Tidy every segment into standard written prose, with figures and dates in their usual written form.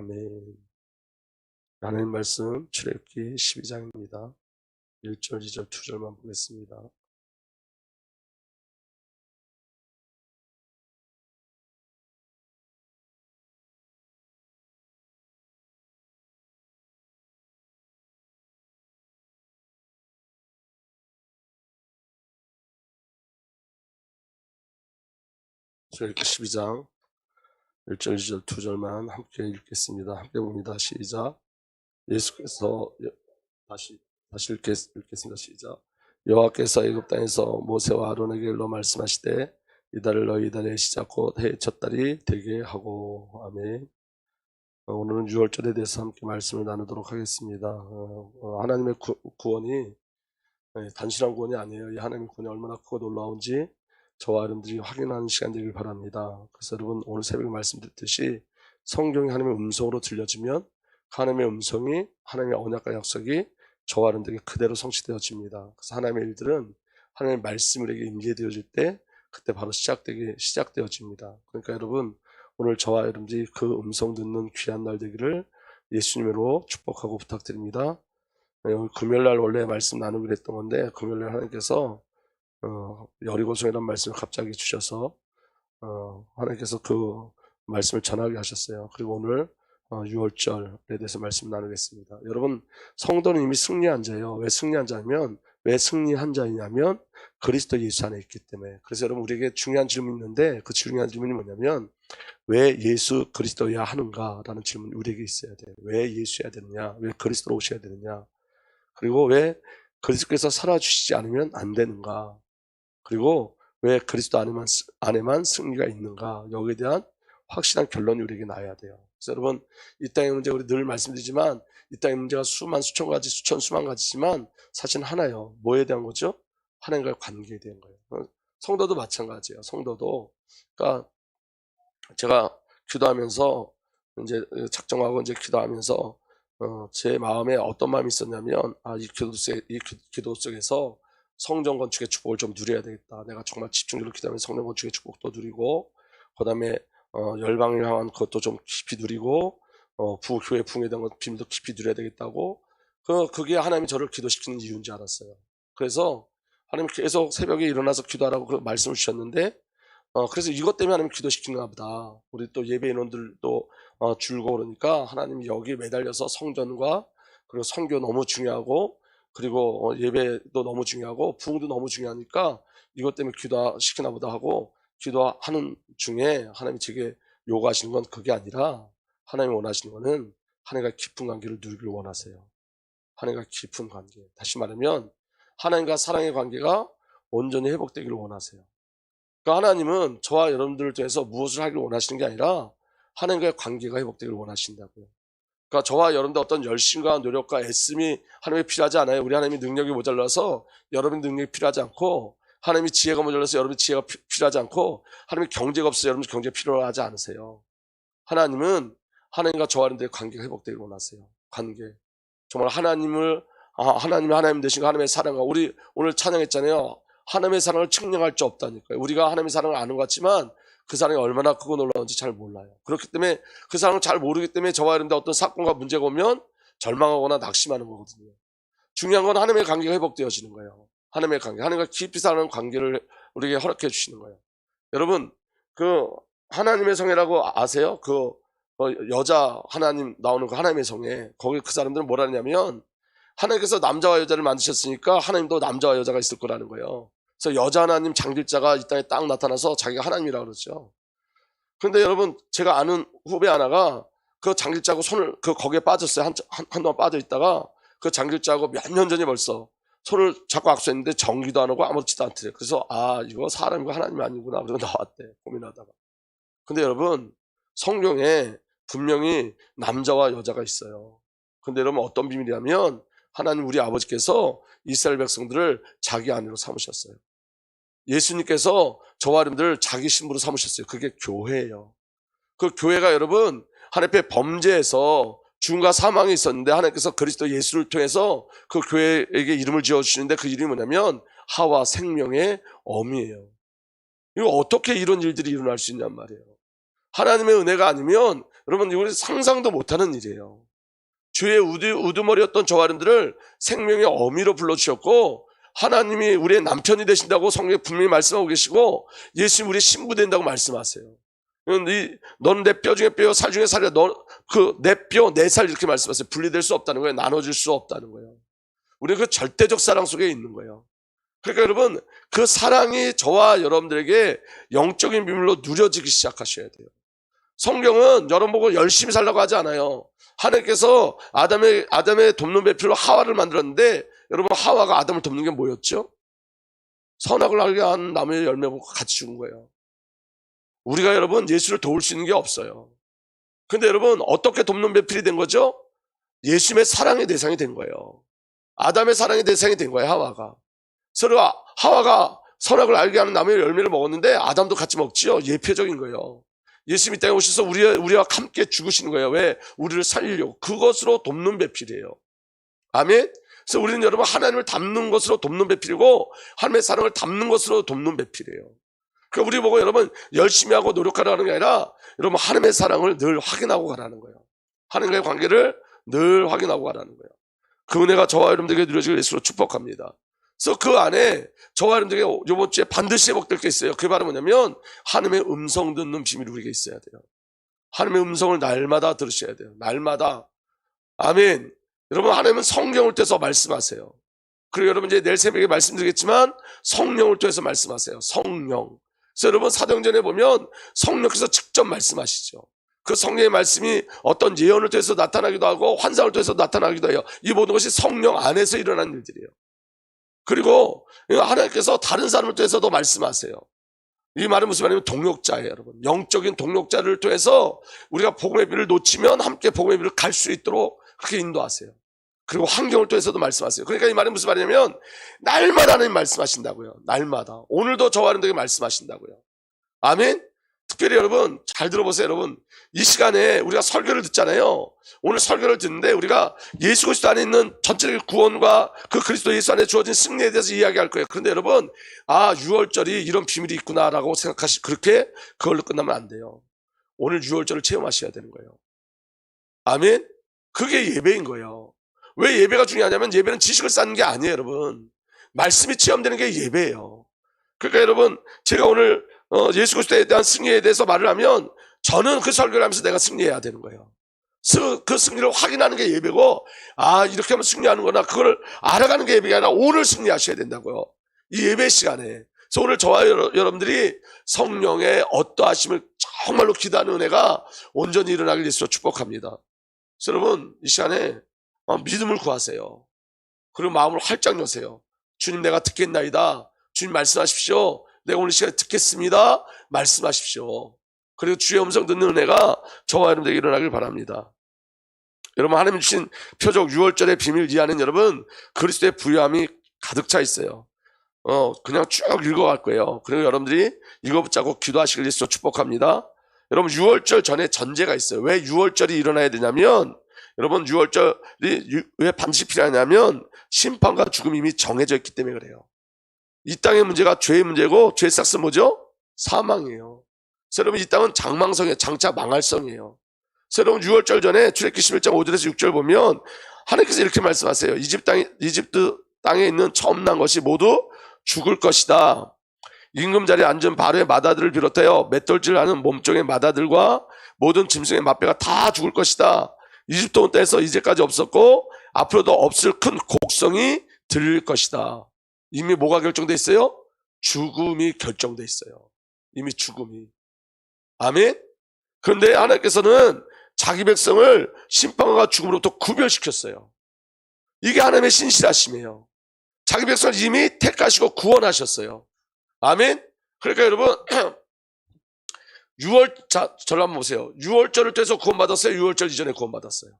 아멘. 하나님 말씀 출애굽기 12장입니다. 1절, 2절, 2절만 보겠습니다. 출애굽기 12장 1절, 2절, 2절만 함께 읽겠습니다. 함께 봅니다. 시작. 예수께서 다시 읽겠습니다. 시작. 여호와께서 애굽 땅에서 모세와 아론에게 일러 말씀하시되 이달을 너희 이달의 시작 곧 해의 첫 달이 되게 하고. 아멘. 오늘은 6월절에 대해서 함께 말씀을 나누도록 하겠습니다. 하나님의 구원이 단순한 구원이 아니에요. 이 하나님의 구원이 얼마나 크고 놀라운지 저와 여러분들이 확인하는 시간 되길 바랍니다. 그래서 여러분 오늘 새벽에 말씀드렸듯이 성경이 하나님의 음성으로 들려지면 하나님의 음성이 하나님의 언약과 약속이 저와 여러분들에게 그대로 성취되어집니다. 그래서 하나님의 일들은 하나님의 말씀이 우리에게 임재되어질 때 그때 바로 시작되어집니다. 그러니까 여러분 오늘 저와 여러분들이 그 음성 듣는 귀한 날 되기를 예수님으로 축복하고 부탁드립니다. 오늘 금요일날 원래 말씀 나누기로 했던 건데 금요일날 하나님께서 여리고성이라는 말씀을 갑자기 주셔서 하나님께서 그 말씀을 전하게 하셨어요. 그리고 오늘 6월절에 대해서 말씀 나누겠습니다. 여러분 성도는 이미 승리한 자예요. 왜 승리한 자냐면 왜 승리한 자이냐면 그리스도 예수 안에 있기 때문에. 그래서 여러분 우리에게 중요한 질문이 있는데 그 중요한 질문이 뭐냐면 왜 예수 그리스도여야 하는가 라는 질문이 우리에게 있어야 돼요. 왜 예수여야 되느냐, 왜 그리스도로 오셔야 되느냐, 그리고 왜 그리스도께서 살아주시지 않으면 안 되는가, 그리고 왜 그리스도 안에만 승리가 있는가, 여기에 대한 확실한 결론이 우리에게 나야 돼요. 그래서 여러분 이 땅의 문제 우리 늘 말씀드리지만 이 땅의 문제가 수만 수천 가지 수만 가지지만 사실은 하나예요. 뭐에 대한 거죠? 하나님과의 관계에 대한 거예요. 성도도 마찬가지예요. 성도도 그러니까 제가 기도하면서 이제 작정하고 이제 기도하면서 제 마음에 어떤 마음이 있었냐면 이 기도 속에서 성전 건축의 축복을 좀 누려야 되겠다. 내가 정말 집중적으로 기도하면서 성전 건축의 축복도 누리고 그다음에 열방을 향한 것도 좀 깊이 누리고 교회 부흥에 대한 것 비밀도 깊이 누려야 되겠다고 그게 하나님이 저를 기도시키는 이유인 줄 알았어요. 그래서 하나님 계속 새벽에 일어나서 기도하라고 그 말씀을 주셨는데 그래서 이것 때문에 하나님 기도시키는가 보다. 우리 또 예배 인원들도 줄고 그러니까 하나님이 여기에 매달려서 성전과 그리고 선교 너무 중요하고 그리고 예배도 너무 중요하고 부흥도 너무 중요하니까 이것 때문에 기도시키나 보다 하고 기도하는 중에 하나님이 제게 요구하시는 건 그게 아니라 하나님이 원하시는 거는 하나님과 깊은 관계를 누리길 원하세요. 하나님과 깊은 관계. 다시 말하면 하나님과 사랑의 관계가 온전히 회복되기를 원하세요. 그러니까 하나님은 저와 여러분들을 통해서 무엇을 하기를 원하시는 게 아니라 하나님과의 관계가 회복되기를 원하신다고요. 그러니까 저와 여러분들 어떤 열심과 노력과 애씀이 하나님이 필요하지 않아요. 우리 하나님이 능력이 모자라서 여러분 능력이 필요하지 않고 하나님이 지혜가 모자라서 여러분 지혜가 필요하지 않고 하나님이 경제가 없어서 여러분 경제가 필요하지 않으세요. 하나님은 하나님과 저와 여러분들의 관계가 회복되기를 원하세요. 관계. 정말 하나님이 하나님 되신 거 하나님의 사랑과 우리 오늘 찬양했잖아요. 하나님의 사랑을 측량할 수 없다니까요. 우리가 하나님의 사랑을 아는 것 같지만 그 사랑이 얼마나 크고 놀라운지 잘 몰라요. 그렇기 때문에 그 사랑을 잘 모르기 때문에 저와 여러분들 어떤 사건과 문제가 오면 절망하거나 낙심하는 거거든요. 중요한 건 하나님의 관계가 회복되어지는 거예요. 하나님의 관계, 하나님과 깊이 사는 관계를 우리에게 허락해 주시는 거예요. 여러분 그 하나님의 성이라고 아세요? 그 여자 하나님 나오는 그 하나님의 성에 거기 그 사람들은 뭐라 하냐면 하나님께서 남자와 여자를 만드셨으니까 하나님도 남자와 여자가 있을 거라는 거예요. 그래서 여자 하나님 장길자가 이 땅에 딱 나타나서 자기가 하나님이라고 그러죠. 그런데 여러분 제가 아는 후배 하나가 그 장길자하고 손을 거기에 빠졌어요. 한동안 빠져 있다가 그 장길자하고 몇 년 전에 벌써 손을 잡고 악수했는데 정기도 안 하고 아무렇지도 않더래요. 그래서 이거 사람이고 하나님이 아니구나 그러고 나왔대. 고민하다가. 근데 여러분 성경에 분명히 남자와 여자가 있어요. 근데 여러분 어떤 비밀이냐면 하나님 우리 아버지께서 이스라엘 백성들을 자기 아내로 삼으셨어요. 예수님께서 저와 여러분들을 자기 신부로 삼으셨어요. 그게 교회예요. 그 교회가 여러분 하나님 앞에 범죄에서 죽음과 사망이 있었는데 하나님께서 그리스도 예수를 통해서 그 교회에게 이름을 지어주시는데 그 이름이 뭐냐면 하와 생명의 어미예요. 이거 어떻게 이런 일들이 일어날 수 있냔 말이에요. 하나님의 은혜가 아니면 여러분 우리 상상도 못하는 일이에요. 주의 우두머리였던 저와 여러분들을 생명의 어미로 불러주셨고 하나님이 우리의 남편이 되신다고 성경에 분명히 말씀하고 계시고 예수님 우리의 신부 된다고 말씀하세요. 너는 내 뼈 중에 뼈, 살 중에 살이야. 내 뼈, 내 살 이렇게 말씀하세요. 분리될 수 없다는 거예요. 나눠질 수 없다는 거예요. 우리는 그 절대적 사랑 속에 있는 거예요. 그러니까 여러분 그 사랑이 저와 여러분들에게 영적인 비밀로 누려지기 시작하셔야 돼요. 성경은 여러분 보고 열심히 살라고 하지 않아요. 하나님께서 아담의 돕는 배필로 하와를 만들었는데 여러분 하와가 아담을 돕는 게 뭐였죠? 선악을 알게 한 나무의 열매 보고 같이 죽은 거예요. 우리가 여러분 예수를 도울 수 있는 게 없어요. 근데 여러분 어떻게 돕는 배필이 된 거죠? 예수님의 사랑의 대상이 된 거예요. 아담의 사랑의 대상이 된 거예요. 하와가. 서로 하와가 선악을 알게 하는 나무의 열매를 먹었는데 아담도 같이 먹지요. 예표적인 거예요. 예수님이 땅에 오셔서 우리와 함께 죽으시는 거예요. 왜? 우리를 살리려고. 그것으로 돕는 배필이에요. 아멘? 그래서 우리는 여러분 하나님을 닮는 것으로 돕는 배필이고 하나님의 사랑을 닮는 것으로 돕는 배필이에요. 그러니까 우리 보고 여러분 열심히 하고 노력하라는 게 아니라 여러분 하나님의 사랑을 늘 확인하고 가라는 거예요. 하나님과의 관계를 늘 확인하고 가라는 거예요. 그 은혜가 저와 여러분들에게 누려지길 예수로 축복합니다. 그래서 그 안에 저와 여러분들에게 이번 주에 반드시 회복될 게 있어요. 그게 바로 뭐냐면 하나님의 음성 듣는 비밀이 우리에게 있어야 돼요. 하나님의 음성을 날마다 들으셔야 돼요. 날마다. 아멘. 여러분 하나님은 성경을 통해서 말씀하세요. 그리고 여러분 이제 내일 새벽에 말씀드리겠지만 성령을 통해서 말씀하세요. 성령. 그래서 여러분 사도행전에 보면 성령께서 직접 말씀하시죠. 그 성령의 말씀이 어떤 예언을 통해서 나타나기도 하고 환상을 통해서 나타나기도 해요. 이 모든 것이 성령 안에서 일어나는 일들이에요. 그리고 하나님께서 다른 사람을 통해서도 말씀하세요. 이 말은 무슨 말이냐면 동력자예요, 여러분. 영적인 동력자를 통해서 우리가 복음의 빛을 놓치면 함께 복음의 빛을 갈 수 있도록 그렇게 인도하세요. 그리고 환경을 통해서도 말씀하세요. 그러니까 이 말은 무슨 말이냐면 날마다 하나님 말씀하신다고요. 날마다. 오늘도 저와 여러분들에게 말씀하신다고요. 아멘? 특별히 여러분 잘 들어보세요. 여러분 이 시간에 우리가 설교를 듣잖아요. 오늘 설교를 듣는데 우리가 예수 그리스도 안에 있는 전체적인 구원과 그 그리스도 예수 안에 주어진 승리에 대해서 이야기할 거예요. 그런데 여러분 유월절이 이런 비밀이 있구나라고 그렇게 그걸로 끝나면 안 돼요. 오늘 유월절을 체험하셔야 되는 거예요. 아멘? 그게 예배인 거예요. 왜 예배가 중요하냐면 예배는 지식을 쌓는 게 아니에요, 여러분. 말씀이 체험되는 게 예배예요. 그러니까 여러분 제가 오늘 예수 그리스도에 대한 승리에 대해서 말을 하면 저는 그 설교를 하면서 내가 승리해야 되는 거예요. 그 승리를 확인하는 게 예배고 이렇게 하면 승리하는구나 그걸 알아가는 게 예배가 아니라 오늘 승리하셔야 된다고요. 이 예배 시간에. 그래서 오늘 저와 여러분들이 성령의 어떠하심을 정말로 기도하는 은혜가 온전히 일어나길 예수로 축복합니다. 그래서 여러분 이 시간에 믿음을 구하세요. 그리고 마음을 활짝 여세요. 주님 내가 듣겠나이다. 주님 말씀하십시오. 내가 오늘 시간에 듣겠습니다. 말씀하십시오. 그리고 주의 음성 듣는 은혜가 저와 여러분들에게 일어나길 바랍니다. 여러분 하나님 주신 표적 6월절의 비밀 이하는 여러분 그리스도의 부유함이 가득 차 있어요. 그냥 쭉 읽어갈 거예요. 그리고 여러분들이 이거 붙잡고 기도하시길 예수로 축복합니다. 여러분 6월절 전에 전제가 있어요. 왜 6월절이 일어나야 되냐면 여러분 6월절이 왜 반드시 필요하냐면 심판과 죽음이 이미 정해져 있기 때문에 그래요. 이 땅의 문제가 죄의 문제고 죄의 싹스 뭐죠? 사망이에요. 그래서 여러분 이 땅은 장망성이에요. 장차 망할성이에요. 그래서 여러분 6월절 전에 출애굽기 11장 5절에서 6절 보면 하나님께서 이렇게 말씀하세요. 이집트 땅에 있는 처음 난 것이 모두 죽을 것이다. 임금자리에 앉은 바로의 마다들을 비롯하여 맷돌질하는 몸종의 마다들과 모든 짐승의 맛배가 다 죽을 것이다. 이집트 온 땅에서 이제까지 없었고 앞으로도 없을 큰 곡성이 들릴 것이다. 이미 뭐가 결정돼 있어요? 죽음이 결정돼 있어요. 이미 죽음이. 아멘? 그런데 하나님께서는 자기 백성을 심판과 죽음으로부터 구별시켰어요. 이게 하나님의 신실하심이에요. 자기 백성을 이미 택하시고 구원하셨어요. 아멘? 그러니까 여러분 6절 한번 보세요. 6월절을 통해서 구원받았어요? 6월절 이전에 구원받았어요?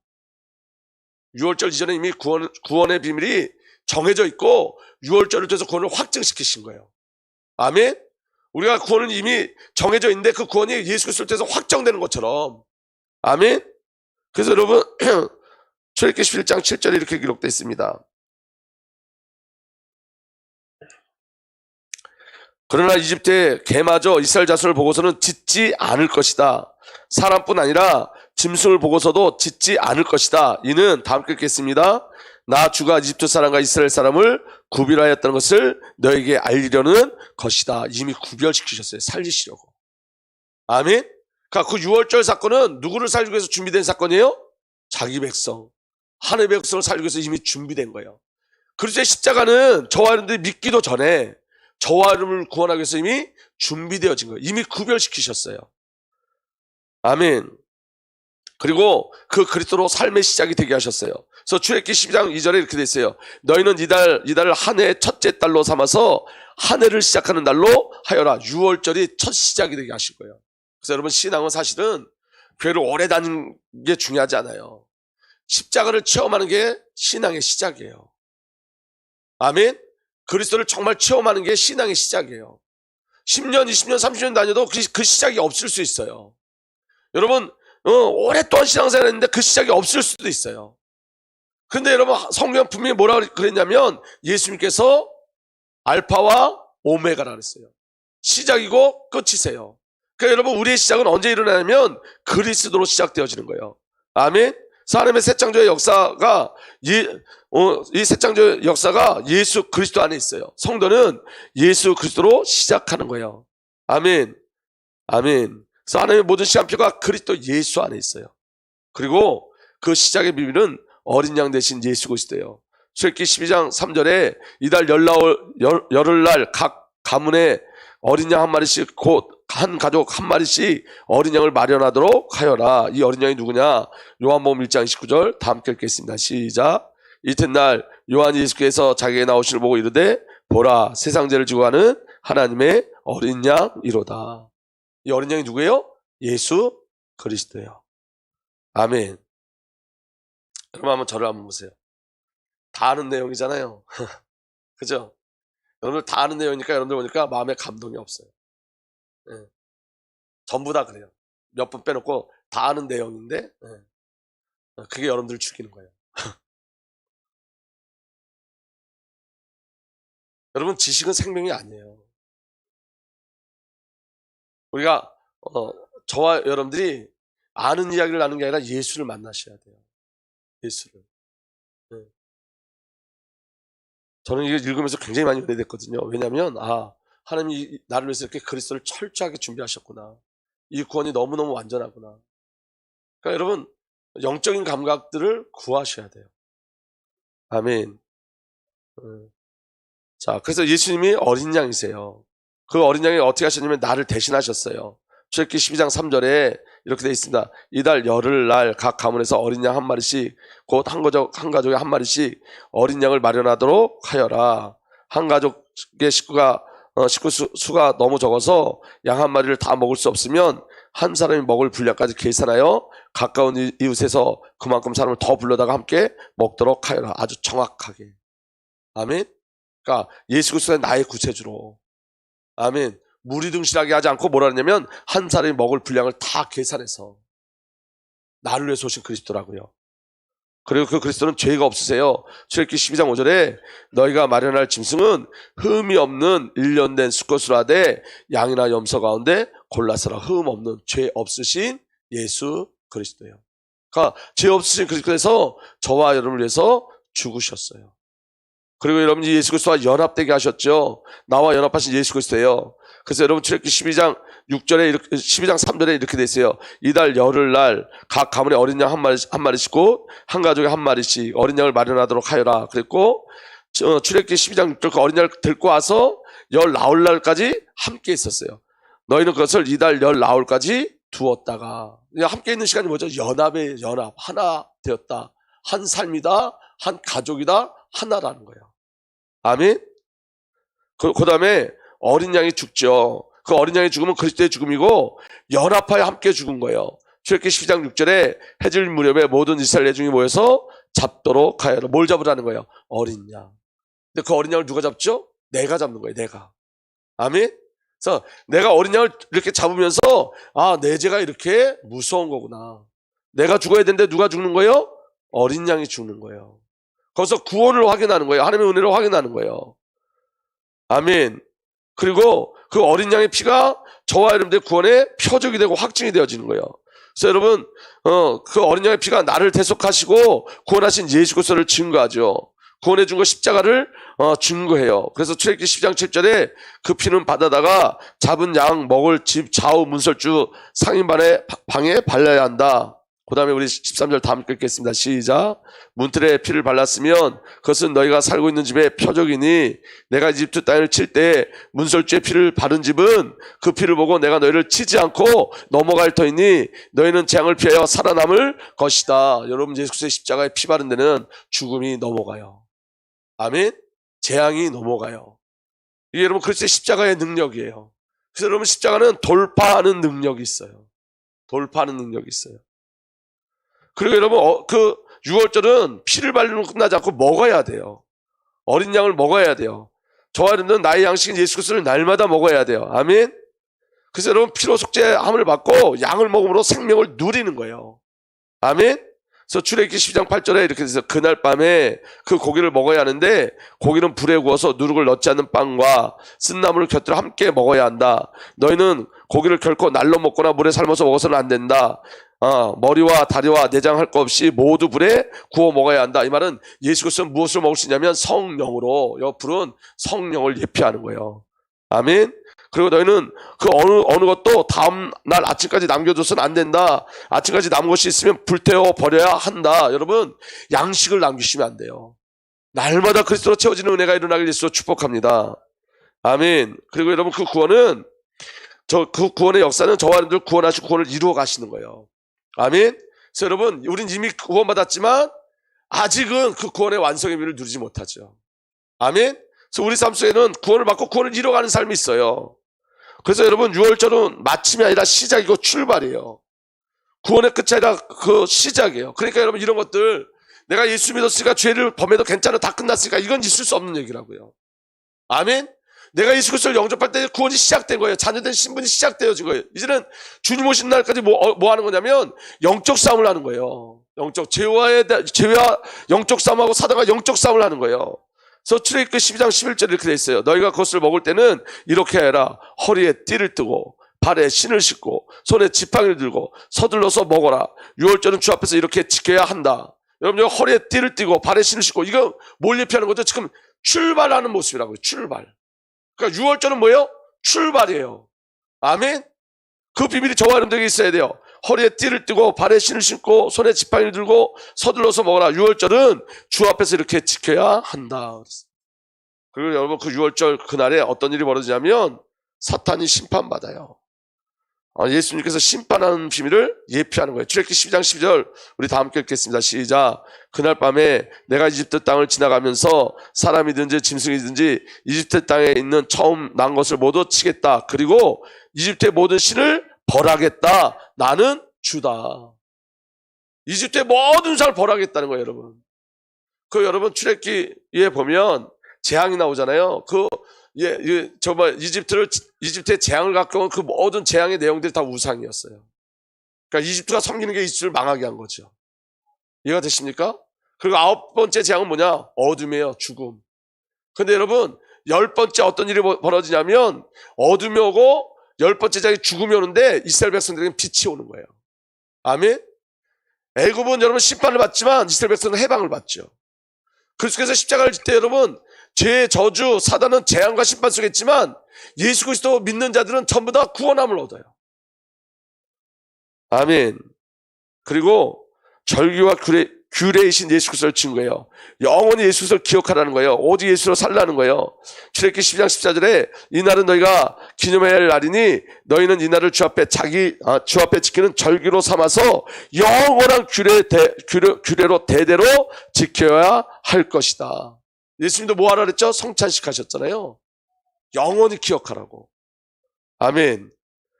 6월절 이전에 이미 구원의 비밀이 정해져 있고 6월절을 통해서 구원을 확증시키신 거예요. 아멘? 우리가 구원은 이미 정해져 있는데 그 구원이 예수 그리스도를 통해서 확정되는 것처럼. 아멘? 그래서 여러분 출애굽기 11장 7절에 이렇게 기록되어 있습니다. 그러나 이집트의 개마저 이스라엘 자손을 보고서는 짓지 않을 것이다. 사람뿐 아니라 짐승을 보고서도 짓지 않을 것이다. 이는 다음 글 읽겠습니다. 나 주가 이집트 사람과 이스라엘 사람을 구별하였다는 것을 너에게 알리려는 것이다. 이미 구별시키셨어요. 살리시려고. 아멘. 그러니까 그 6월절 사건은 누구를 살리기 위해서 준비된 사건이에요? 자기 백성, 하나님의 백성을 살리기 위해서 이미 준비된 거예요. 그리스도의 십자가는 저와 여러분들이 믿기도 전에 저와 여러분을 구원하기 위해서 이미 준비되어진 거예요. 이미 구별시키셨어요. 아멘. 그리고 그 그리스도로 삶의 시작이 되게 하셨어요. 그래서 출애굽기 12장 2절에 이렇게 돼 있어요. 너희는 이달을 한 해의 첫째 달로 삼아서 한 해를 시작하는 날로 하여라. 6월절이 첫 시작이 되게 하실 거예요. 그래서 여러분, 신앙은 사실은 교회를 오래 다니는 게 중요하지 않아요. 십자가를 체험하는 게 신앙의 시작이에요. 아멘. 그리스도를 정말 체험하는 게 신앙의 시작이에요. 10년, 20년, 30년 다녀도 그 시작이 없을 수 있어요. 여러분, 오랫동안 신앙생활 했는데 그 시작이 없을 수도 있어요. 그런데 여러분, 성경 분명히 뭐라고 그랬냐면 예수님께서 알파와 오메가라 그랬어요. 시작이고 끝이세요. 그러니까 여러분, 우리의 시작은 언제 일어나냐면 그리스도로 시작되어지는 거예요. 아멘. 하나님의 새 창조의 역사가 이 새 창조의 역사가 예수 그리스도 안에 있어요. 성도는 예수 그리스도로 시작하는 거예요. 아멘. 아멘. 그래서 하나님의 모든 시간표가 그리스도 예수 안에 있어요. 그리고 그 시작의 비밀은 어린 양 대신 예수 그리스도예요. 출애굽기 12장 3절에 이달 열흘날 각 가문에 어린 양 한 마리씩 곧 한 가족 한 마리씩 어린 양을 마련하도록 하여라. 이 어린 양이 누구냐? 요한복음 1장 29절 다 함께 읽겠습니다. 시작. 이튿날 요한이 예수께서 자기에게 나오시를 보고 이르되 보라, 세상 죄를 지고 가는 하나님의 어린 양이로다. 이 어린 양이 누구예요? 예수 그리스도예요. 아멘. 여러분, 한번 저를 한번 보세요. 다 아는 내용이잖아요. 그죠? 여러분들 다 아는 내용이니까 여러분들 보니까 마음에 감동이 없어요. 네. 전부 다 그래요. 몇 분 빼놓고 다 아는 내용인데 그게 여러분들 죽이는 거예요. 여러분, 지식은 생명이 아니에요. 우리가 저와 여러분들이 아는 이야기를 나누는 게 아니라 예수를 만나셔야 돼요. 예수를. 네. 저는 이거 읽으면서 굉장히 많이 은혜됐거든요. 왜냐하면 하나님이 나를 위해서 이렇게 그리스도를 철저하게 준비하셨구나. 이 구원이 너무너무 완전하구나. 그러니까 여러분, 영적인 감각들을 구하셔야 돼요. 아멘. 자, 그래서 예수님이 어린 양이세요. 그 어린 양이 어떻게 하셨냐면 나를 대신하셨어요. 출애굽기 12장 3절에 이렇게 되어 있습니다. 이달 열흘날 각 가문에서 어린 양 한 마리씩 곧 한 가족에 한 마리씩 어린 양을 마련하도록 하여라. 한 가족의 식구 수가 너무 적어서 양 한 마리를 다 먹을 수 없으면 한 사람이 먹을 분량까지 계산하여 가까운 이웃에서 그만큼 사람을 더 불러다가 함께 먹도록 하여라. 아주 정확하게. 아멘. 그러니까 예수 그리스도의 나의 구세주로. 아멘. 무리둥실하게 하지 않고 뭐라 하냐면 한 사람이 먹을 분량을 다 계산해서 나를 위해서 오신 그리스도라고요. 그리고 그 그리스도는 죄가 없으세요. 출애굽기 12장 5절에 너희가 마련할 짐승은 흠이 없는 1년 된 수컷으로 하되 양이나 염소 가운데 골라서라. 흠 없는 죄 없으신 예수 그리스도예요. 그러니까 죄 없으신 그리스도에서 저와 여러분을 위해서 죽으셨어요. 그리고 여러분이 예수 그리스도와 연합되게 하셨죠. 나와 연합하신 예수 그리스도예요. 그래서 여러분 출애굽기 12장 3절에 이렇게 돼 있어요. 이달 열흘날 각 가문에 어린 양 한 마리씩 고 한 가족에 한 마리씩 어린 양을 마련하도록 하여라. 그랬고 출애굽기 12장 6절 어린 양을 데리고 와서 열 나흘날까지 함께 있었어요. 너희는 그것을 이달 열 나흘까지 두었다가 함께 있는 시간이 뭐죠? 연합의 연합. 하나 되었다. 한 삶이다. 한 가족이다. 하나라는 거예요. 아멘. 그 다음에 어린 양이 죽죠. 그 어린 양이 죽으면 그리스도의 죽음이고 연합하여 함께 죽은 거예요. 출애굽기 12장 6절에 해질 무렵에 모든 이스라엘 내중이 모여서 잡도록 하여라. 뭘 잡으라는 거예요? 어린 양. 근데 그 어린 양을 누가 잡죠? 내가 잡는 거예요. 내가. 아멘. 그래서 내가 어린 양을 이렇게 잡으면서 내 죄가 이렇게 무서운 거구나. 내가 죽어야 되는데 누가 죽는 거예요? 어린 양이 죽는 거예요. 거기서 구원을 확인하는 거예요. 하나님의 은혜를 확인하는 거예요. 아멘. 그리고 그 어린 양의 피가 저와 여러분들의 구원의 표적이 되고 확증이 되어지는 거예요. 그래서 여러분, 그 어린 양의 피가 나를 대속하시고 구원하신 예수 그리스도를 증거하죠. 구원해 준 거 십자가를 증거해요. 그래서 출애굽기 12장 7절에 그 피는 받아다가 잡은 양 먹을 집 좌우 문설주 상인반의 방에 발라야 한다. 그 다음에 우리 13절 다음 읽겠습니다. 시작. 문틀에 피를 발랐으면 그것은 너희가 살고 있는 집의 표적이니 내가 이집트 땅을 칠 때 문설주의 피를 바른 집은 그 피를 보고 내가 너희를 치지 않고 넘어갈 터이니 너희는 재앙을 피하여 살아남을 것이다. 여러분, 예수 그리스도의 십자가에 피 바른 데는 죽음이 넘어가요. 아멘. 재앙이 넘어가요. 이게 여러분 그리스도의 십자가의 능력이에요. 그래서 여러분 십자가는 돌파하는 능력이 있어요. 돌파하는 능력이 있어요. 그리고 여러분 그 6월절은 피를 바르는 거 끝나지 않고 먹어야 돼요. 어린 양을 먹어야 돼요. 저와 여러분들은 나의 양식인 예수 그리스도를 날마다 먹어야 돼요. 아멘. 그래서 여러분 피로 속죄함을 받고 양을 먹음으로 생명을 누리는 거예요. 아멘. 그래서 출애굽기 12장 8절에 이렇게 돼서 그날 밤에 그 고기를 먹어야 하는데 고기는 불에 구워서 누룩을 넣지 않는 빵과 쓴나물을 곁들여 함께 먹어야 한다. 너희는 고기를 결코 날로 먹거나 물에 삶아서 먹어서는 안 된다. 머리와 다리와 내장 할 것 없이 모두 불에 구워 먹어야 한다. 이 말은 예수 그리스도는 무엇을 먹을 수 있냐면 성령으로, 이 불은 성령을 예표하는 거예요. 아멘. 그리고 너희는 그 어느 것도 다음 날 아침까지 남겨둬서는 안 된다. 아침까지 남은 것이 있으면 불태워 버려야 한다. 여러분, 양식을 남기시면 안 돼요. 날마다 그리스도로 채워지는 은혜가 일어나길 예수로 축복합니다. 아멘. 그리고 여러분 그 구원은 그 구원의 역사는 저와 여러분들 구원하시고 구원을 이루어 가시는 거예요. 아멘. 그래서 여러분, 우린 이미 구원받았지만 아직은 그 구원의 완성의 의미를 누리지 못하죠. 아멘. 그래서 우리 삶 속에는 구원을 받고 구원을 이뤄가는 삶이 있어요. 그래서 여러분 6월절은 마침이 아니라 시작이고 출발이에요. 구원의 끝이 아니라 그 시작이에요. 그러니까 여러분 이런 것들, 내가 예수 믿었으니까 죄를 범해도 괜찮아, 다 끝났으니까, 이건 있을 수 없는 얘기라고요. 아멘. 내가 예수 그리스도를 영접할 때 구원이 시작된 거예요. 자녀된 신분이 시작되어진 거예요. 이제는 주님 오신 날까지 뭐 하는 거냐면 영적 싸움을 하는 거예요. 죄와 영적 싸움하고 사단과 영적 싸움을 하는 거예요. 그래서 출애굽기 12장 11절에 이렇게 돼 있어요. 너희가 그것을 먹을 때는 이렇게 해라. 허리에 띠를 뜨고 발에 신을 신고 손에 지팡이를 들고 서둘러서 먹어라. 6월절은 주 앞에서 이렇게 지켜야 한다. 여러분, 허리에 띠를 띠고 발에 신을 신고, 이거 뭘 예표하는 거죠? 지금 출발하는 모습이라고요. 출발. 그러니까 6월절은 뭐예요? 출발이에요. 아멘. 그 비밀이 저와 여러분들에게 있어야 돼요. 허리에 띠를 띠고 발에 신을 신고 손에 지팡이를 들고 서둘러서 먹어라. 6월절은 주 앞에서 이렇게 지켜야 한다. 그리고 여러분 그 6월절 그날에 어떤 일이 벌어지냐면 사탄이 심판받아요. 예수님께서 심판하는 비밀을 예표하는 거예요. 출애굽기 12장 12절 우리 다 함께 읽겠습니다. 시작. 그날 밤에 내가 이집트 땅을 지나가면서 사람이든지 짐승이든지 이집트 땅에 있는 처음 난 것을 모두 치겠다. 그리고 이집트의 모든 신을 벌하겠다. 나는 주다. 이집트의 모든 신을 벌하겠다는 거예요, 여러분. 여러분 출애굽기에 보면 재앙이 나오잖아요. 정말 이집트의 재앙을 갖고 온 그 모든 재앙의 내용들이 다 우상이었어요. 그러니까 이집트가 섬기는 게 이집트를 망하게 한 거죠. 이해가 되십니까? 그리고 9번째 재앙은 뭐냐? 어둠이에요, 죽음. 근데 여러분, 10번째 어떤 일이 벌어지냐면 어둠이 오고 10번째 재앙이 죽음이 오는데 이스라엘 백성들에게는 빛이 오는 거예요. 아멘? 애굽은 여러분 심판을 받지만 이스라엘 백성은 해방을 받죠. 그리스도께서 십자가를 질 때 여러분, 죄의 저주, 사단은 재앙과 심판 속에 있지만 예수 그리스도 믿는 자들은 전부 다 구원함을 얻어요. 아멘. 그리고 절기와 규례이신 예수 그리스도를 증거해요. 영원히 예수 그리스도를 기억하라는 거예요. 오직 예수로 살라는 거예요. 출애굽기 12장 14절에 이날은 너희가 기념해야 할 날이니 너희는 이날을 주 앞에 지키는 절기로 삼아서 영원한 규례로 대대로 지켜야 할 것이다. 예수님도 뭐 하라 그랬죠? 성찬식 하셨잖아요. 영원히 기억하라고. 아멘.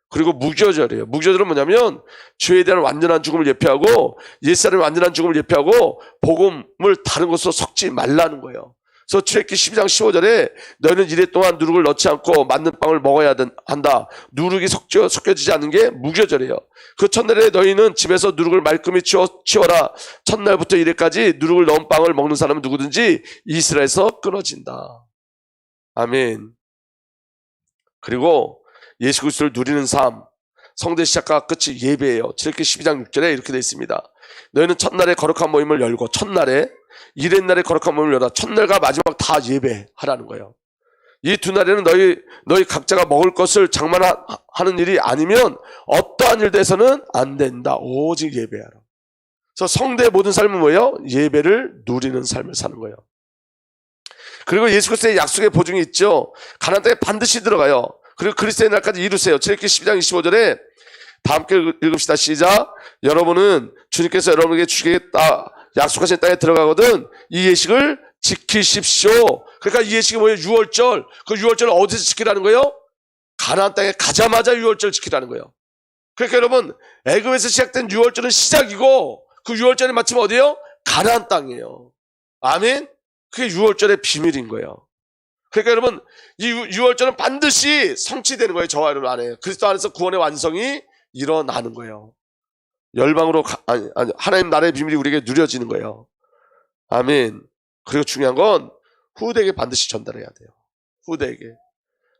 그리고 무교절이에요. 무교절은 뭐냐면 죄에 대한 완전한 죽음을 예표하고 옛사람의 완전한 죽음을 예표하고 복음을 다른 것으로 섞지 말라는 거예요. 그래서 출애굽기 12장 15절에 너희는 이래 동안 누룩을 넣지 않고 만든 빵을 먹어야 한다. 누룩이 섞여지지 않는 게 무교절이에요. 그 첫날에 너희는 집에서 누룩을 말끔히 치워라. 첫날부터 이래까지 누룩을 넣은 빵을 먹는 사람은 누구든지 이스라엘에서 끊어진다. 아멘. 그리고 예수 그리스도를 누리는 삶, 성대 시작과 끝이 예배예요. 출애굽기 12장 6절에 이렇게 되어 있습니다. 너희는 첫날에 거룩한 모임을 열고, 첫날에 이른 날에 거룩한 모임을 열어 첫날과 마지막 다 예배하라는 거예요. 이 두 날에는 너희 각자가 먹을 것을 장만하는 일이 아니면 어떠한 일도 해서는 안 된다. 오직 예배하라. 그래서 성대의 모든 삶은 뭐예요? 예배를 누리는 삶을 사는 거예요. 그리고 예수 그리스도의 약속의 보증이 있죠. 가나안 땅에 반드시 들어가요. 그리고 그리스도의 날까지 이루세요. 출애굽기 12장 25절에 다 함께 읽읍시다. 시작. 여러분은 주님께서 여러분에게 주시겠다 약속하신 땅에 들어가거든 이 예식을 지키십시오. 그러니까 이 예식이 뭐예요? 유월절. 그 유월절을 어디서 지키라는 거예요? 가나안 땅에 가자마자 유월절 지키라는 거예요. 그러니까 여러분, 애굽에서 시작된 유월절은 시작이고 그 유월절에 마침 어디예요? 가나안 땅이에요. 아멘. 그게 유월절의 비밀인 거예요. 그러니까 여러분, 이 유월절은 반드시 성취되는 거예요. 저와 여러분 안에. 그리스도 안에서 구원의 완성이 일어나는 거예요. 열방으로 하나님 나라의 비밀이 우리에게 누려지는 거예요. 아멘. 그리고 중요한 건 후대에게 반드시 전달해야 돼요. 후대에게.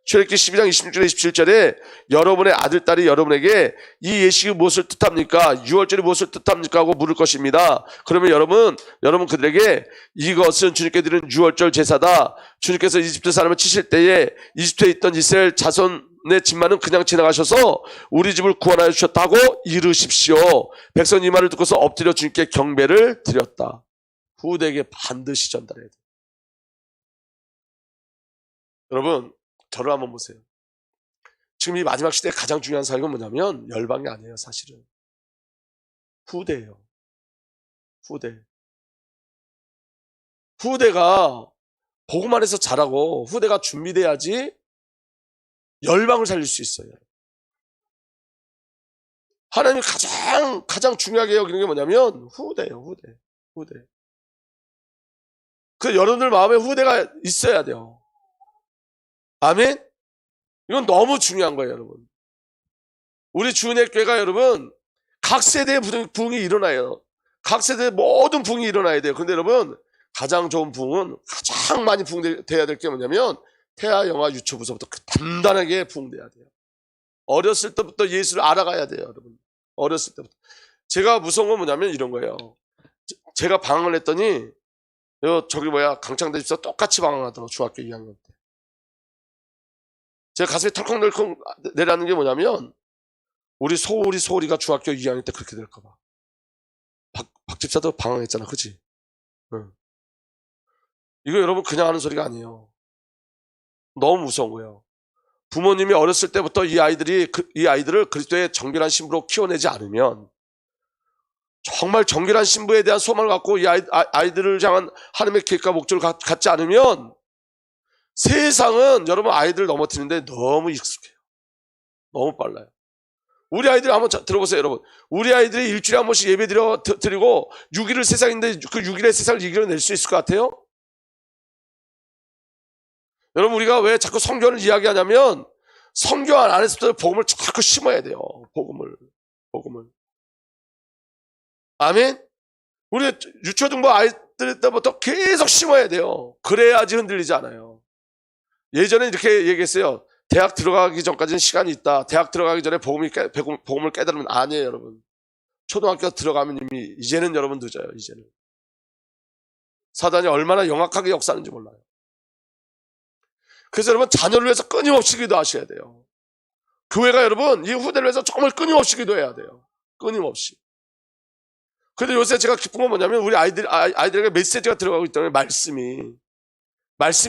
출애굽기 12장 26절에 27절에 여러분의 아들, 딸이 여러분에게 이 예식이 무엇을 뜻합니까? 유월절이 무엇을 뜻합니까? 하고 물을 것입니다. 그러면 여러분 그들에게 이것은 주님께 드리는 유월절 제사다. 주님께서 이집트 사람을 치실 때에 이집트에 있던 이스라엘 자손의 집만은 그냥 지나가셔서 우리 집을 구원하여 주셨다고 이르십시오. 백성이 이 말을 듣고서 엎드려 주님께 경배를 드렸다. 후대에게 반드시 전달해야 돼요. 여러분, 저를 한번 보세요. 지금 이 마지막 시대에 가장 중요한 사역은 뭐냐면 열방이 아니에요. 사실은 후대예요. 후대가 복음 안에서 자라고 후대가 준비돼야지 열방을 살릴 수 있어요. 하나님이 가장 중요하게 여기는 게 뭐냐면 후대예요. 후대. 그 여러분들 마음에 후대가 있어야 돼요. 아멘? 이건 너무 중요한 거예요, 여러분. 우리 주은혜 교회가 여러분, 각 세대의 부흥이 일어나요. 각 세대의 모든 부흥이 일어나야 돼요. 그런데 여러분, 가장 좋은 부흥은 가장 많이 부흥돼야 될 게 뭐냐면, 태아, 영아, 유초부서부터 단단하게 부흥돼야 돼요. 어렸을 때부터 예수를 알아가야 돼요, 여러분. 어렸을 때부터. 제가 무서운 건 뭐냐면 이런 거예요. 제가 방황을 했더니, 강창대 집사 똑같이 방황하더라고요, 중학교 2학년 때. 제가 가슴이 털컹털컹 내라는 게 뭐냐면 우리 소울이가 중학교 2학년 때 그렇게 될까봐. 박 집사도 방황했잖아, 그치? 응. 이거 여러분 그냥 하는 소리가 아니에요. 너무 무서운 거예요. 부모님이 어렸을 때부터 이 아이들을 그리스도의 정결한 신부로 키워내지 않으면, 정말 정결한 신부에 대한 소망을 갖고 이 아이들을 향한 하나님의 계획과 목적을 갖지 않으면 세상은 여러분 아이들을 넘어뜨리는데 너무 익숙해요. 너무 빨라요. 우리 아이들 한번 들어보세요, 여러분. 우리 아이들이 일주일에 한 번씩 예배 드리고 6일을 세상인데 그 6일의 세상을 이겨낼 수 있을 것 같아요? 여러분, 우리가 왜 자꾸 성경을 이야기하냐면 성경 안에서부터 복음을 자꾸 심어야 돼요. 복음을. 아멘? 우리 유초등부 아이들 때부터 계속 심어야 돼요. 그래야지 흔들리지 않아요. 예전에 이렇게 얘기했어요. 대학 들어가기 전까지는 시간이 있다. 대학 들어가기 전에 복음을 깨달으면 아니에요, 여러분. 초등학교 들어가면 이제는 여러분 늦어요, 이제는. 사단이 얼마나 영악하게 역사하는지 몰라요. 그래서 여러분, 자녀를 위해서 끊임없이 기도하셔야 돼요. 교회가 여러분, 이 후대를 위해서 정말 끊임없이 기도해야 돼요. 끊임없이. 근데 요새 제가 기쁜 건 뭐냐면 우리 아이들에게 메시지가 들어가고 있다는 말씀이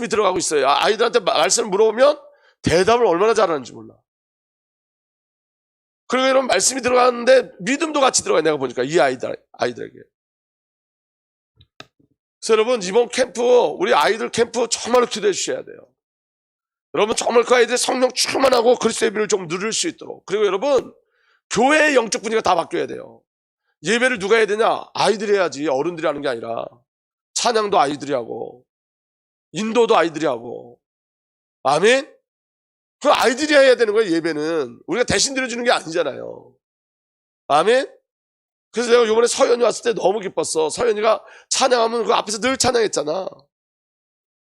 들어가고 있어요. 아이들한테 말씀을 물어보면 대답을 얼마나 잘하는지 몰라. 그리고 여러분, 말씀이 들어가는데 믿음도 같이 들어가요. 내가 보니까 이 아이들에게. 그래서 여러분, 이번 캠프, 우리 아이들 캠프 정말로 기도해 주셔야 돼요. 여러분, 정말 그 아이들이 성령 충만하고 그리스도의 비를 좀 누릴 수 있도록. 그리고 여러분, 교회의 영적 분위기가 다 바뀌어야 돼요. 예배를 누가 해야 되냐? 아이들이 해야지. 어른들이 하는 게 아니라. 찬양도 아이들이 하고, 인도도 아이들이 하고. 아멘? 그 아이들이 해야 되는 거예요, 예배는. 우리가 대신 드려주는 게 아니잖아요. 아멘? 그래서 내가 이번에 서연이 왔을 때 너무 기뻤어. 서연이가 찬양하면 그 앞에서 늘 찬양했잖아.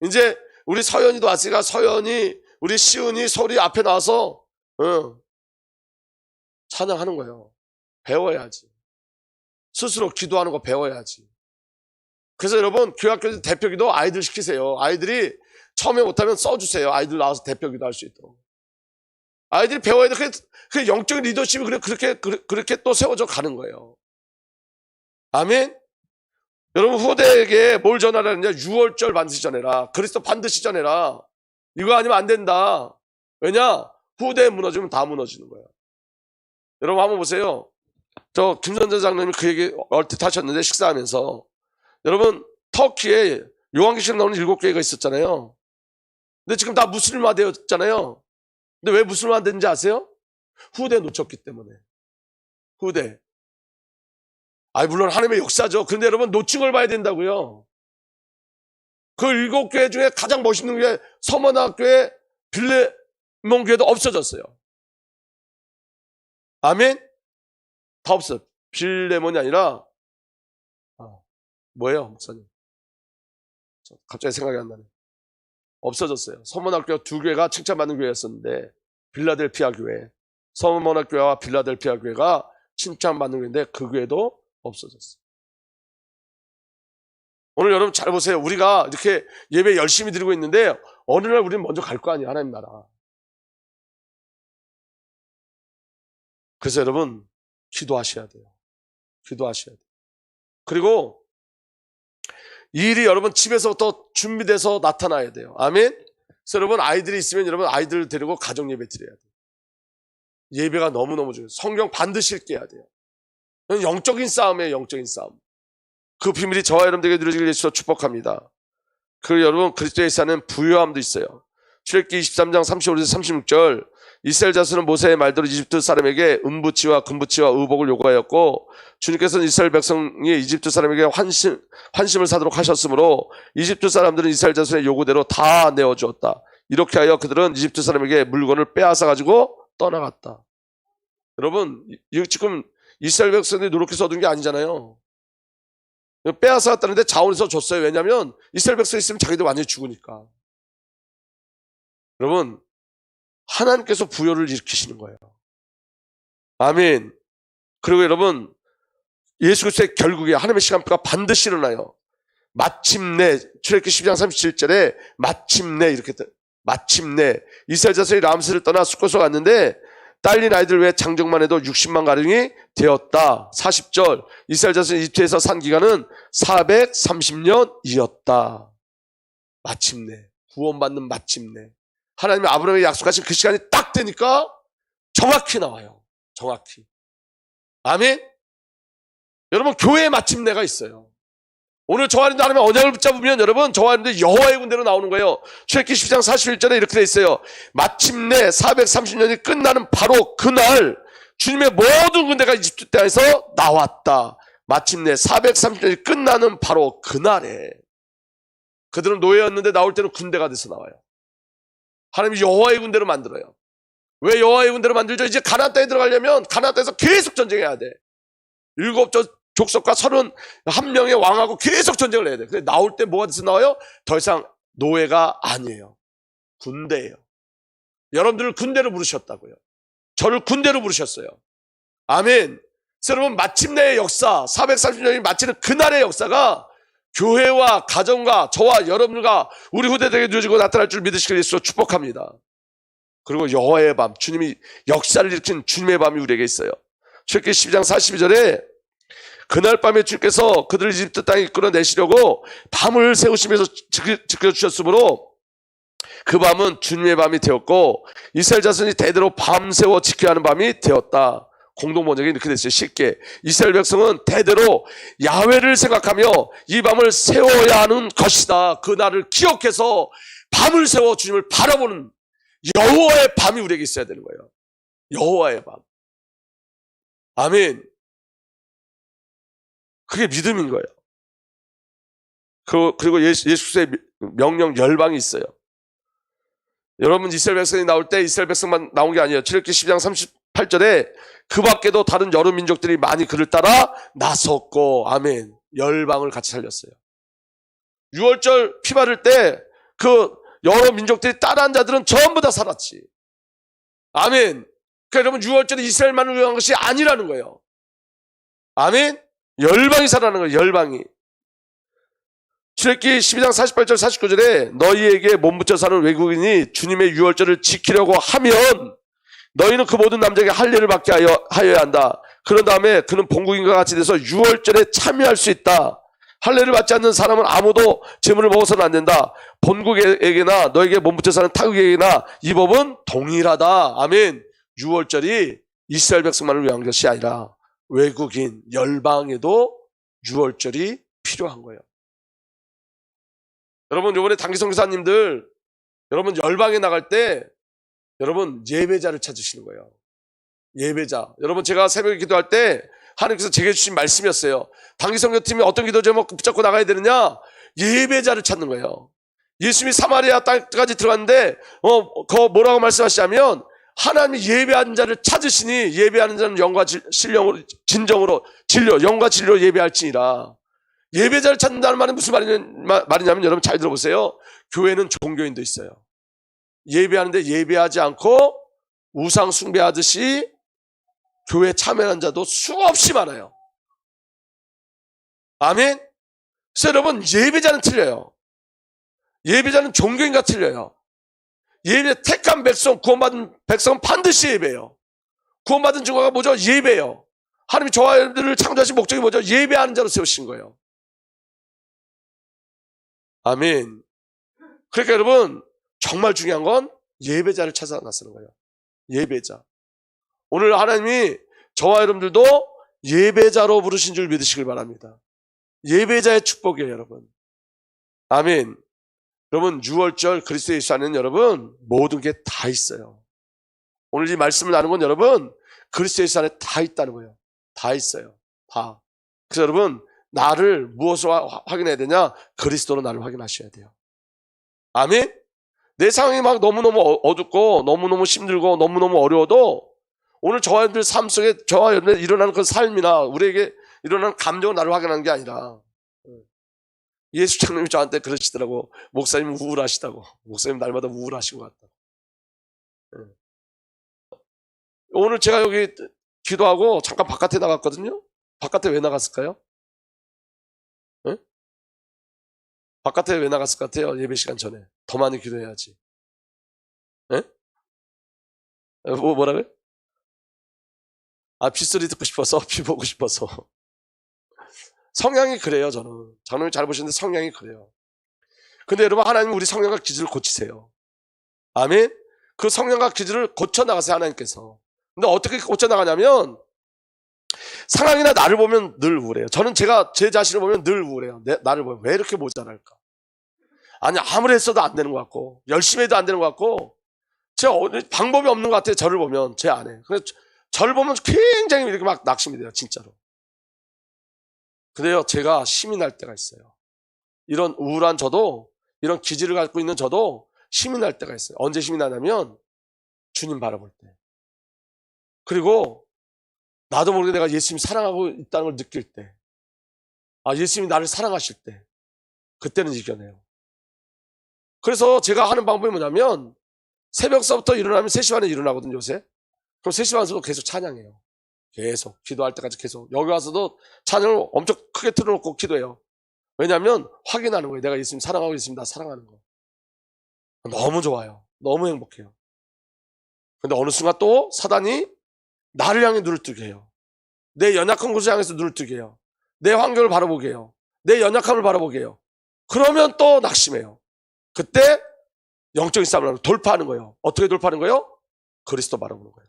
이제 우리 서연이도 왔으니까 서연이 우리 시은이 소리 앞에 나와서 찬양하는 거예요. 배워야지. 스스로 기도하는 거 배워야지. 그래서 여러분 교회학교 대표기도 아이들 시키세요. 아이들이 처음에 못하면 써주세요. 아이들 나와서 대표기도 할 수 있도록. 아이들이 배워야 돼. 그 영적인 리더십이 그렇게 또 세워져 가는 거예요. 아멘. 여러분 후대에게 뭘 전하라느냐? 6월절 반드시 전해라. 그리스도 반드시 전해라. 이거 아니면 안 된다. 왜냐? 후대에 무너지면 다 무너지는 거예요. 여러분 한번 보세요. 저 김선재 장로님이 그 얘기 얼핏 하셨는데 식사하면서 여러분 터키에 요한계시록 나오는 7교회가 있었잖아요. 근데 지금 다 무슬림화 되었잖아요. 근데 왜 무슬림화 됐는지 아세요? 후대 놓쳤기 때문에. 후대. 물론 하나님의 역사죠. 그런데 여러분 놓친 걸 봐야 된다고요. 그 7교회 중에 가장 멋있는 게 서머나교회 빌레몬 교회도 없어졌어요. 아멘? 다 없어. 빌레몬이 아니라 뭐예요, 목사님? 갑자기 생각이 안 나네. 없어졌어요. 서머나교회 2교회가 칭찬받는 교회였었는데 빌라델피아 교회, 서머나교회와 빌라델피아 교회가 칭찬받는 교회인데 그 교회도 없어졌어요. 오늘 여러분 잘 보세요. 우리가 이렇게 예배 열심히 드리고 있는데 어느 날 우리는 먼저 갈 거 아니에요. 하나님 나라. 그래서 여러분 기도하셔야 돼요. 기도하셔야 돼요. 그리고 이 일이 여러분 집에서부터 준비돼서 나타나야 돼요. 아멘. 그래서 여러분 아이들이 있으면 여러분 아이들을 데리고 가정 예배 드려야 돼요. 예배가 너무너무 중요해요. 성경 반드시 읽게 해야 돼요. 영적인 싸움이에요. 영적인 싸움. 그 비밀이 저와 여러분들에게 누려지길 위해서 축복합니다. 그리고 여러분 그리스도에 사는 부요함도 있어요. 출애굽기 23장 35에서 36절 이스라엘 자손은 모세의 말대로 이집트 사람에게 은부치와 금부치와 의복을 요구하였고 주님께서는 이스라엘 백성이 이집트 사람에게 환심을 사도록 하셨으므로 이집트 사람들은 이스라엘 자손의 요구대로 다 내어주었다. 이렇게 하여 그들은 이집트 사람에게 물건을 빼앗아 가지고 떠나갔다. 여러분 이거 지금 이스라엘 백성들이 노력해서 얻은 게 아니잖아요. 빼앗아 갔다는데 자원에서 줬어요. 왜냐하면 이스라엘 백성이 있으면 자기들 완전히 죽으니까. 여러분 하나님께서 부요를 일으키시는 거예요. 아멘. 그리고 여러분 예수 그리스도의 결국에 하나님의 시간표가 반드시 일어나요. 마침내 출애굽기 12장 37절에 마침내 이스라엘 자손이 람세를 떠나 숫곳으로 갔는데 딸린 아이들 외에 장정만 해도 60만 가량이 되었다. 40절 이스라엘 자손이 이집트에서 산 기간은 430년이었다. 마침내 구원받는 마침내 하나님이 아브라함에게 약속하신 그 시간이 딱 되니까 정확히 나와요. 정확히. 아멘. 여러분 교회에 마침내가 있어요. 오늘 저와 여러분들 하나님의 언약을 붙잡으면 여러분 저와 여러분들 여호와의 군대로 나오는 거예요. 출애굽기 10장 41절에 이렇게 돼 있어요. 마침내 430년이 끝나는 바로 그날 주님의 모든 군대가 이집트 땅에서 나왔다. 마침내 430년이 끝나는 바로 그날에 그들은 노예였는데 나올 때는 군대가 돼서 나와요. 하나님이 여호와의 군대로 만들어요. 왜 여호와의 군대로 만들죠? 이제 가나안 땅에 들어가려면 가나안 땅에서 계속 전쟁해야 돼. 7 족속과 31명의 왕하고 계속 전쟁을 해야 돼. 근데 나올 때 뭐가 돼서 나와요? 더 이상 노예가 아니에요. 군대예요. 여러분들을 군대로 부르셨다고요. 저를 군대로 부르셨어요. 아멘. 그래서 여러분 마침내의 역사 430년이 마치는 그날의 역사가 교회와 가정과 저와 여러분과 우리 후대들에게 누려지고 나타날 줄 믿으시길 위해서 축복합니다. 그리고 여호와의 밤, 주님이 역사를 일으킨 주님의 밤이 우리에게 있어요. 출애굽기 12장 42절에 그날 밤에 주께서 그들을 이집트 땅에 이끌어내시려고 밤을 세우시면서 지켜주셨으므로 그 밤은 주님의 밤이 되었고 이스라엘 자손이 대대로 밤새워 지켜야 하는 밤이 되었다. 공동번역이 이렇게 됐어요. 쉽게 이스라엘 백성은 대대로 야훼를 생각하며 이 밤을 세워야 하는 것이다. 그 날을 기억해서 밤을 세워 주님을 바라보는 여호와의 밤이 우리에게 있어야 되는 거예요. 여호와의 밤. 아멘. 그게 믿음인 거예요. 그리고 예수 그리스도의 명령 열방이 있어요. 여러분 이스라엘 백성이 나올 때 이스라엘 백성만 나온 게 아니에요. 출애굽기 12장 38절에 그 밖에도 다른 여러 민족들이 많이 그를 따라 나섰고 아멘. 열방을 같이 살렸어요. 6월절 피 바를 때 그 여러 민족들이 따라한 자들은 전부 다 살았지. 아멘. 그러니까 여러분, 유월절이 이스라엘만을 위한 것이 아니라는 거예요. 아멘. 열방이 살아나는 거예요. 열방이. 출애굽기 12장 48절 49절에 너희에게 몸붙여 사는 외국인이 주님의 유월절을 지키려고 하면 너희는 그 모든 남자에게 할례를 받게 하여야 한다. 그런 다음에 그는 본국인과 같이 돼서 유월절에 참여할 수 있다. 할례를 받지 않는 사람은 아무도 제물을 먹어서는 안 된다. 본국에게나 너에게 몸붙여 사는 타국에게나 이 법은 동일하다. 아멘. 유월절이 이스라엘 백성만을 위한 것이 아니라 외국인, 열방에도 유월절이 필요한 거예요. 여러분, 이번에 단기 선교사님들, 여러분 열방에 나갈 때 여러분 예배자를 찾으시는 거예요. 예배자. 여러분, 제가 새벽에 기도할 때 하나님께서 제게 주신 말씀이었어요. 단기 선교팀이 어떤 기도 제목 붙잡고 나가야 되느냐? 예배자를 찾는 거예요. 예수님이 사마리아 땅까지 들어갔는데 그 뭐라고 말씀하시냐면 하나님이 예배하는 자를 찾으시니 예배하는 자는 영과 진정으로 영과 진리로 예배할지니라. 예배자를 찾는다는 말은 무슨 말이냐면 여러분 잘 들어보세요. 교회는 종교인도 있어요. 예배하는데 예배하지 않고 우상 숭배하듯이 교회 참여하는 자도 수없이 많아요. 아멘. 그래서 여러분, 예배자는 틀려요. 예배자는 종교인과 틀려요. 예배 택한 백성, 구원받은 백성은 반드시 예배예요. 구원받은 증거가 뭐죠? 예배예요. 하나님이 저와 여러분들을 창조하신 목적이 뭐죠? 예배하는 자로 세우신 거예요. 아멘. 그러니까 여러분, 정말 중요한 건 예배자를 찾아 나서는 거예요. 예배자. 오늘 하나님이 저와 여러분들도 예배자로 부르신 줄 믿으시길 바랍니다. 예배자의 축복이에요, 여러분. 아멘. 여러분, 유월절 그리스도 예수 안에는 여러분 모든 게 다 있어요. 오늘 이 말씀을 나누는 건 여러분 그리스도 예수 안에 다 있다는 거예요. 다 있어요. 다. 그래서 여러분, 나를 무엇으로 확인해야 되냐? 그리스도로 나를 확인하셔야 돼요. 아멘. 내 상황이 막 너무너무 어둡고 너무너무 힘들고 너무너무 어려워도 오늘 저와 여러분들 삶 속에 저와 여러분들 일어나는 그 삶이나 우리에게 일어나는 감정은 나를 확인하는 게 아니라 예수 장로님이 저한테 그러시더라고. 목사님 우울하시다고. 목사님 날마다 우울하신 것 같다. 오늘 제가 여기 기도하고 잠깐 바깥에 나갔거든요. 바깥에 왜 나갔을까요? 네? 바깥에 왜 나갔을 것 같아요? 예배 시간 전에. 더 많이 기도해야지. 네? 뭐라고요? 빗소리 듣고 싶어서, 비 보고 싶어서. 성향이 그래요, 저는. 장로님 잘 보시는데 성향이 그래요. 근데 여러분, 하나님은 우리 성향과 기질을 고치세요. 아멘? 그 성향과 기질을 고쳐나가세요, 하나님께서. 근데 어떻게 고쳐나가냐면, 상황이나 나를 보면 늘 우울해요. 저는 제 자신을 보면 늘 우울해요. 나를 보면 왜 이렇게 모자랄까? 아니, 아무리 했어도 안 되는 것 같고, 열심히 해도 안 되는 것 같고, 제가 방법이 없는 것 같아요, 저를 보면, 제 안에. 근데 저를 보면 굉장히 이렇게 막 낙심이 돼요, 진짜로. 근데요, 제가 힘이 날 때가 있어요. 이런 우울한 저도, 이런 기질을 갖고 있는 저도 힘이 날 때가 있어요. 언제 힘이 나냐면, 주님 바라볼 때. 그리고, 나도 모르게 내가 예수님 사랑하고 있다는 걸 느낄 때. 예수님이 나를 사랑하실 때. 그때는 이겨내요. 그래서 제가 하는 방법이 뭐냐면, 새벽서부터 일어나면 3시 반에 일어나거든요, 요새. 그럼 3시 반에서도 계속 찬양해요. 계속. 기도할 때까지 계속. 여기 와서도 찬양을 엄청 크게 틀어놓고 기도해요. 왜냐하면 확인하는 거예요. 내가 예수님 사랑하고 있습니다. 사랑하는 거. 너무 좋아요. 너무 행복해요. 근데 어느 순간 또 사단이 나를 향해 눈을 뜨게 해요. 내 연약한 곳을 향해서 눈을 뜨게 해요. 내 환경을 바라보게 해요. 내 연약함을 바라보게 해요. 그러면 또 낙심해요. 그때 영적인 싸움을 돌파하는 거예요. 어떻게 돌파하는 거예요? 그리스도 바라보는 거예요.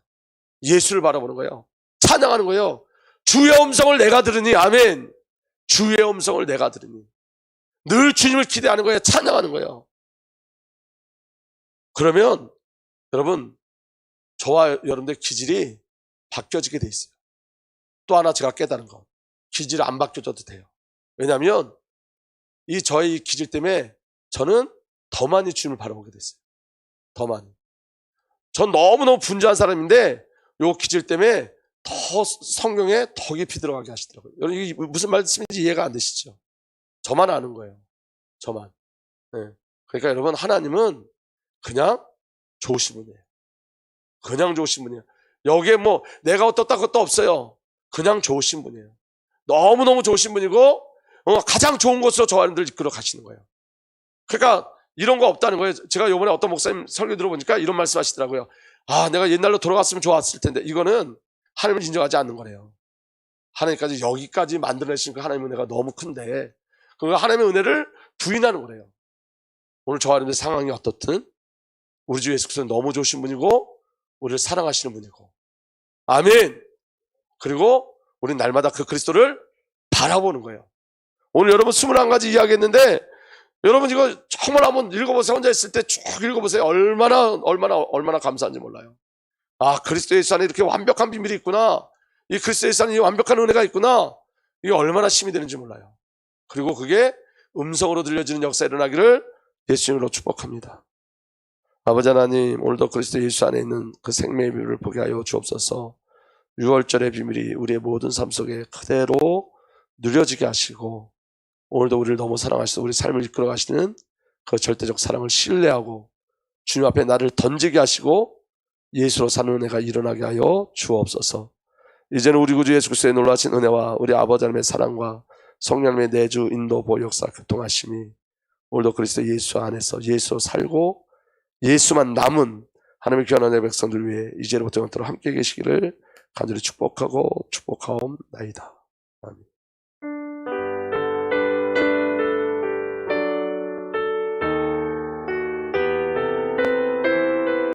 예수를 바라보는 거예요. 찬양하는 거예요. 주의 음성을 내가 들으니, 아멘. 주의 음성을 내가 들으니. 늘 주님을 기대하는 거예요. 찬양하는 거예요. 그러면 여러분, 저와 여러분들의 기질이 바뀌어지게 돼 있어요. 또 하나 제가 깨달은 거, 기질이 안 바뀌어져도 돼요. 왜냐하면 저의 기질 때문에 저는 더 많이 주님을 바라보게 됐어요. 더 많이. 전 너무너무 분주한 사람인데 요 기질 때문에 더 성경에 더 깊이 들어가게 하시더라고요. 여러분, 이게 무슨 말씀인지 이해가 안 되시죠? 저만 아는 거예요. 저만. 네. 그러니까 여러분, 하나님은 그냥 좋으신 분이에요. 그냥 좋으신 분이에요. 여기에 뭐 내가 어떻다 그것도 없어요. 그냥 좋으신 분이에요. 너무너무 좋으신 분이고 가장 좋은 곳으로 저 사람들을 이끌어 가시는 거예요. 그러니까 이런 거 없다는 거예요. 제가 요번에 어떤 목사님 설교 들어보니까 이런 말씀 하시더라고요. 아, 내가 옛날로 돌아갔으면 좋았을 텐데. 이거는 하나님을 인정하지 않는 거래요. 하나님까지 여기까지 만들어내신 그 하나님의 은혜가 너무 큰데 그 하나님의 은혜를 부인하는 거래요. 오늘 저 하나님의 상황이 어떻든 우리 주 예수 그리스도는 너무 좋으신 분이고 우리를 사랑하시는 분이고, 아멘. 그리고 우리는 날마다 그 그리스도를 바라보는 거예요. 오늘 여러분 21가지 이야기했는데 여러분 이거 정말 한번 읽어보세요. 혼자 있을 때 쭉 읽어보세요. 얼마나 감사한지 몰라요. 아, 그리스도 예수 안에 이렇게 완벽한 비밀이 있구나. 이 그리스도 예수 안에 완벽한 은혜가 있구나. 이게 얼마나 힘이 되는지 몰라요. 그리고 그게 음성으로 들려지는 역사 일어나기를 예수님으로 축복합니다. 아버지 하나님, 오늘도 그리스도 예수 안에 있는 그 생명의 비밀을 보게 하여 주옵소서. 6월절의 비밀이 우리의 모든 삶 속에 그대로 누려지게 하시고, 오늘도 우리를 너무 사랑하시고 우리 삶을 이끌어 가시는 그 절대적 사랑을 신뢰하고 주님 앞에 나를 던지게 하시고 예수로 사는 은혜가 일어나게 하여 주옵소서. 이제는 우리 구주 예수 그리스도의 놀라신 은혜와 우리 아버지 하나님의 사랑과 성령 하나님의 내주 인도 보호 역사 교통하심이 오늘도 그리스도 예수 안에서 예수로 살고 예수만 남은 하나님의 귀한 은혜의 백성들 위해 이제로부터 영원토록 함께 계시기를 간절히 축복하고 축복하옵나이다. 아멘.